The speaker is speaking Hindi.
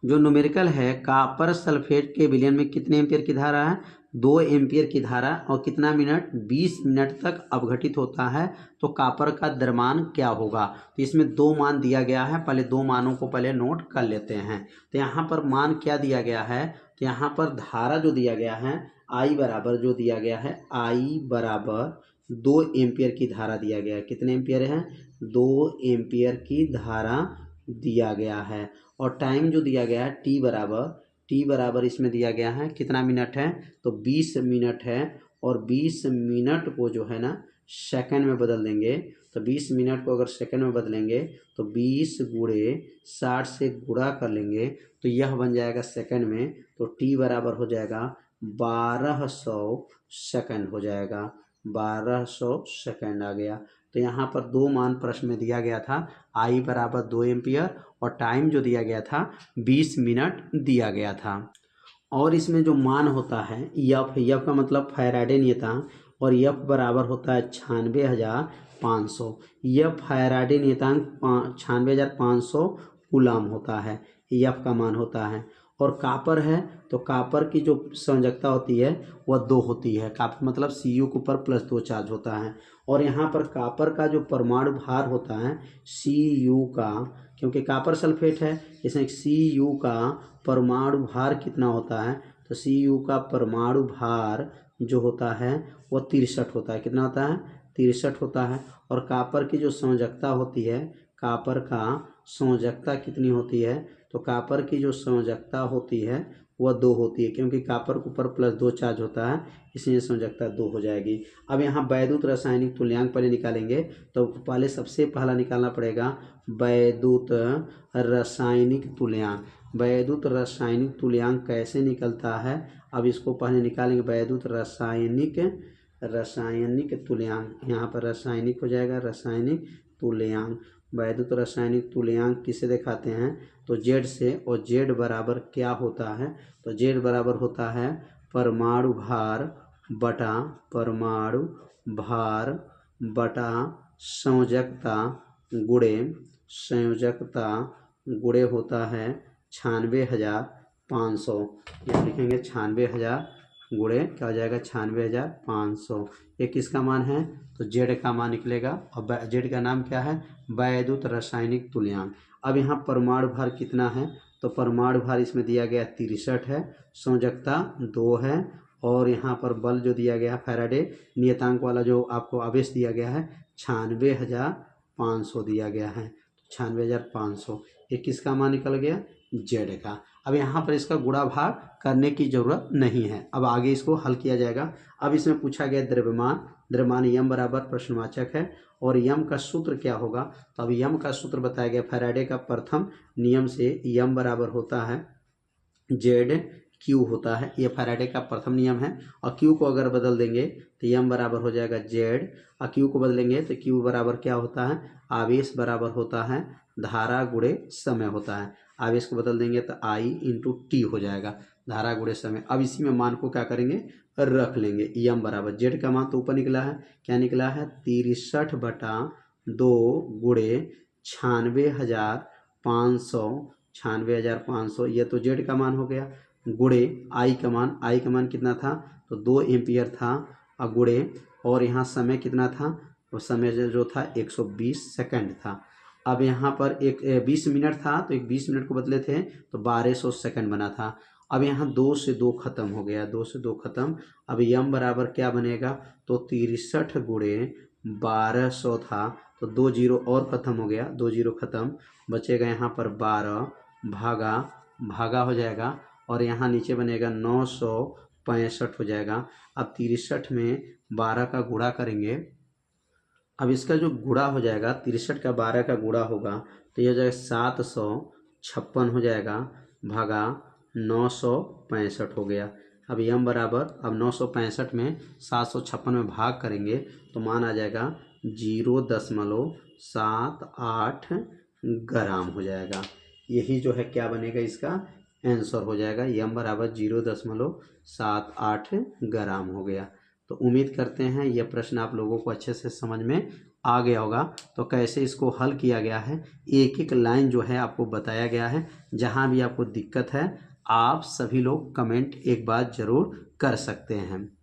जो न्यूमेरिकल है, कॉपर सल्फेट के विलयन में कितने एम्पियर की धारा है? 2 एम्पियर की धारा, और कितना मिनट? 20 मिनट तक अपघटित होता है। तो कॉपर का द्रव्यमान क्या होगा? तो इसमें 2 मान दिया गया है, पहले 2 मानों को पहले नोट कर लेते हैं। तो यहाँ पर मान क्या दिया गया है? तो यहाँ पर धारा जो दिया गया है, आई बराबर जो दिया गया है, आई बराबर 2 एम्पियर की धारा दिया गया है। कितने एम्पियर है? 2 एम्पियर की धारा दिया गया है। और टाइम जो दिया गया है, टी बराबर इसमें दिया गया है कितना मिनट है? तो 20 मिनट है। और 20 मिनट को जो है ना सेकंड में बदल देंगे। तो 20 मिनट को अगर सेकंड में बदलेंगे तो 20 गुणे 60 से गुणा कर लेंगे तो यह बन जाएगा सेकंड में। तो टी बराबर हो जाएगा 1200 सेकंड हो जाएगा। 1200 सेकंड आ गया। तो यहाँ पर 2 मान प्रश्न में दिया गया था, आई बराबर 2 एम्पियर और टाइम जो दिया गया था 20 मिनट दिया गया था। और इसमें जो मान होता है यफ का मतलब फैराडे नियतांक, और यफ बराबर होता है 96,500। यह फैराडे नियतांक 96,500 कूलम होता है, यफ का मान होता है। और कापर है तो कापर की जो संयोजकता होती है वह 2 होती है। कापर मतलब Cu के ऊपर +2 चार्ज होता है। और यहाँ पर कापर का जो परमाणु भार होता है Cu का, क्योंकि कापर सल्फेट है इसमें Cu का परमाणु भार कितना होता है? तो Cu का परमाणु भार जो होता है वह 63 होता है। कितना होता है? 63 होता है। और कापर की जो संयोजकता होती है, कापर का संयोजकता कितनी होती है? तो कापर की जो संयोजकता होती है वह 2 होती है, क्योंकि कापर के ऊपर +2 चार्ज होता है, इसलिए संयोजकता 2 हो जाएगी। अब यहाँ वैद्युत रासायनिक तुल्यांक पहले निकालेंगे। तो पहले सबसे पहला निकालना पड़ेगा वैद्युत रासायनिक तुल्यांक। वैद्युत रासायनिक तुल्यांक कैसे निकलता है? अब इसको पहले निकालेंगे वैद्युत रासायनिक तुल्यांक। यहाँ पर रासायनिक हो जाएगा, रासायनिक तुल्यांक। वैद्युत रासायनिक तुल्यांक किसे दिखाते हैं? तो जेड से। और जेड बराबर क्या होता है? तो जेड बराबर होता है परमाणु भार बटा परमाणु भार बटा संयोजकता गुणे होता है 96,500। यहाँ लिखेंगे 96,000 गुणे क्या हो जाएगा? 96,500। ये किसका मान है? तो जेड का मान निकलेगा। और जेड का नाम क्या है? वैद्युत रासायनिक तुल्यांक। अब यहाँ परमाणु भार कितना है? तो परमाणु भार इसमें दिया गया 63 है, संयोजकता 2 है, और यहाँ पर बल जो दिया गया फैराडे नियतांक वाला जो आपको आवेश दिया गया है 96,500 दिया गया है। 96,500 ये किसका मान निकल गया? जेड का। अब यहाँ पर इसका गुणा भाग करने की जरूरत नहीं है, अब आगे इसको हल किया जाएगा। अब इसमें पूछा गया द्रव्यमान यम बराबर प्रश्नवाचक है, और यम का सूत्र क्या होगा? तो अब यम का सूत्र बताया गया फैराडे का प्रथम नियम से। यम बराबर होता है जेड क्यू होता है, ये फैराडे का प्रथम नियम है। और क्यू को अगर बदल देंगे तो यम बराबर हो जाएगा जेड, और क्यू को बदलेंगे तो क्यू बराबर क्या होता है? आवेश बराबर होता है धारा गुणे समय होता है। आवेश को बदल देंगे तो आई इंटू टी हो जाएगा, धारा गुणे समय। अब इसी में मान को क्या करेंगे? रख लेंगे। यम बराबर जेड का मान तो ऊपर निकला है, क्या निकला है? 63/2 गुणे 96,500। 96,500 ये तो जेड का मान हो गया, गुणे आई का मान कितना था? तो 2 एम्पियर था। और गुणे और यहाँ समय कितना था? वो समय जो था 120 सेकंड था। अब यहाँ पर 20 मिनट था, तो 20 मिनट को बदले थे तो 1200 सेकंड बना था। अब यहाँ 2 से 2 खत्म हो गया, 2 से 2 खत्म। अब यम बराबर क्या बनेगा? तो 63 गुणे 1200 था, तो 2 जीरो और खत्म हो गया, 2 जीरो खत्म, बचेगा यहाँ पर 12 भागा हो जाएगा, और यहाँ नीचे बनेगा 965 हो जाएगा। अब 63 में 12 का गुणा करेंगे। अब इसका जो गुणा हो जाएगा, 63 का 12 का गुणा होगा तो ये हो जाएगा 756 हो जाएगा, भागा 965 हो गया। अब यम बराबर, अब 965 में 756 में भाग करेंगे तो मान आ जाएगा 0.78 ग्राम हो जाएगा। यही जो है क्या बनेगा? इसका आंसर हो जाएगा यम बराबर 0.78 ग्राम हो गया। तो उम्मीद करते हैं यह प्रश्न आप लोगों को अच्छे से समझ में आ गया होगा। तो कैसे इसको हल किया गया है, एक एक लाइन जो है आपको बताया गया है। जहाँ भी आपको दिक्कत है आप सभी लोग कमेंट एक बार ज़रूर कर सकते हैं।